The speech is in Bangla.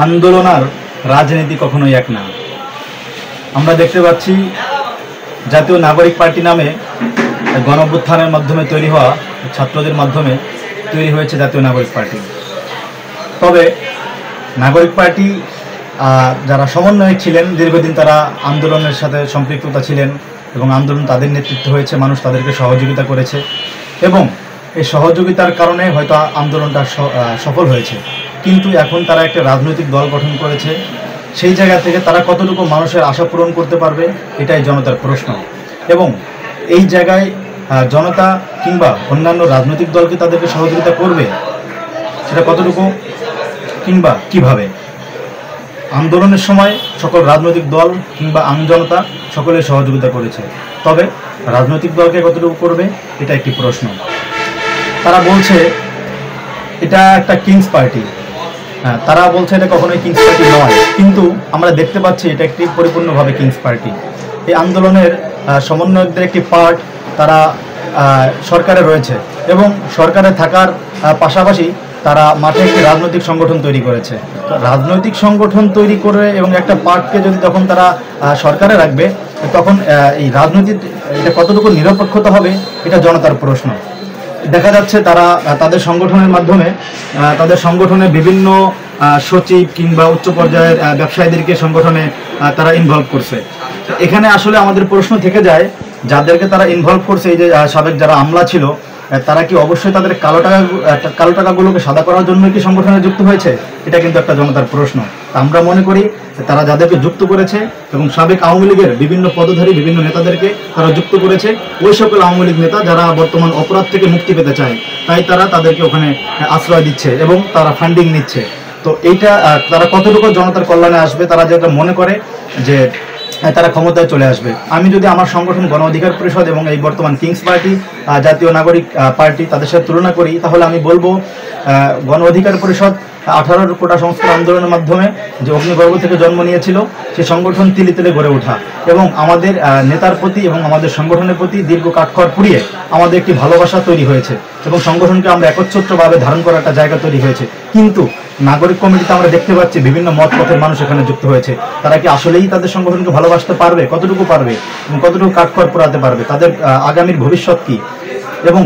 আন্দোলন আর রাজনীতি কখনোই এক না। আমরা দেখতে পাচ্ছি জাতীয় নাগরিক পার্টি নামে গণঅভ্যুত্থানের মাধ্যমে তৈরি হওয়া ছাত্রদের মাধ্যমে তৈরি হয়েছে জাতীয় নাগরিক পার্টি। তবে নাগরিক পার্টি যারা সমন্বয়ক ছিলেন, দীর্ঘদিন তারা আন্দোলনের সাথে সম্পৃক্ততা ছিলেন এবং আন্দোলন তাদের নেতৃত্ব হয়েছে, মানুষ তাদেরকে সহযোগিতা করেছে এবং এই সহযোগিতার কারণে হয়তো আন্দোলনটা সফল হয়েছে। কিন্তু এখন তারা একটা রাজনৈতিক দল গঠন করেছে, সেই জায়গা থেকে তারা কতটুকু মানুষের আশা পূরণ করতে পারবে এটাই জনতার প্রশ্ন। এবং এই জায়গায় জনতা কিংবা অন্যান্য রাজনৈতিক দলকে তাদেরকে সহযোগিতা করবে সেটা কতটুকু কিংবা কিভাবে। আন্দোলনের সময় সকল রাজনৈতিক দল কিংবা আমজনতা সকলের সহযোগিতা করেছে, তবে রাজনৈতিক দলকে কতটুকু করবে এটা একটি প্রশ্ন। তারা বলছে এটা একটা কিংস পার্টি, তারা বলছে এটা কখনোই কিংস পার্টি নয়, কিন্তু আমরা দেখতে পাচ্ছি এটা একটি পরিপূর্ণভাবে কিংস পার্টি। এই আন্দোলনের সমন্বয়কদের একটি পার্ট তারা সরকারে রয়েছে এবং সরকারে থাকার পাশাপাশি তারা মাঠে একটি রাজনৈতিক সংগঠন তৈরি করেছে। রাজনৈতিক সংগঠন তৈরি করে এবং একটা পার্টকে যদি তখন তারা সরকারে রাখবে, তখন এই রাজনৈতিক এটা কতটুকু নিরপেক্ষতা হবে এটা জনতার প্রশ্ন। দেখা যাচ্ছে তারা তাদের সংগঠনের মাধ্যমে তাদের সংগঠনে বিভিন্ন সচিব কিংবা উচ্চ পর্যায়ের ব্যবসায়ীদেরকে সংগঠনে তারা ইনভলভ করছে। এখানে আসলে আমাদের প্রশ্ন থেকে যায়, যাদেরকে তারা ইনভলভ করছে, এই যে সাবেক যারা আমলা ছিল, তারা কি অবশ্যই তাদের কালো টাকাগুলোকে সাদা করার জন্য কি সংগঠনে যুক্ত হয়েছে? এটা কিন্তু একটা জনতার প্রশ্ন। আমরা মনে করি তারা যাদেরকে যুক্ত করেছে এবং সাবেক আওয়ামী লীগের বিভিন্ন পদধারী বিভিন্ন নেতাদেরকে তারা যুক্ত করেছে, ওই সকল আওয়ামী লীগ নেতা যারা বর্তমান অপরাধ থেকে মুক্তি পেতে চায়, তাই তারা তাদেরকে ওখানে আশ্রয় দিচ্ছে এবং তারা ফান্ডিং নিচ্ছে। তো এইটা তারা কতটুকু জনতার কল্যাণে আসবে, তারা যেটা মনে করে যে তারা ক্ষমতায় চলে আসবে। আমি যদি আমার সংগঠন গণ অধিকার পরিষদ এবং এই বর্তমান কিংস পার্টি জাতীয় নাগরিক পার্টি তাদের সাথে তুলনা করি, তাহলে আমি বলবো গণ অধিকার পরিষদ 18 কোটা সংস্কার আন্দোলনের মাধ্যমে যে অগ্নিগর্ভ থেকে জন্ম নিয়েছিল, সেই সংগঠন তিলে তিলে গড়ে ওঠা এবং আমাদের নেতার প্রতি এবং আমাদের সংগঠনের প্রতি দীর্ঘ কাঠখড় পুড়িয়ে আমাদের একটি ভালোবাসা তৈরি হয়েছে এবং সংগঠনকে আমরা একচ্ছত্রভাবে ধারণ করার একটা জায়গা তৈরি হয়েছে। কিন্তু নাগরিক কমিটিতে আমরা দেখতে পাচ্ছি বিভিন্ন মত পথের মানুষ এখানে যুক্ত হয়েছে। তারা কি আসলেই তাদের সংগঠনকে ভালোবাসতে পারবে? কতটুকু পারবে এবং কতটুকু কাঠখড় পোড়াতে পারবে? তাদের আগামীর ভবিষ্যৎ কি? এবং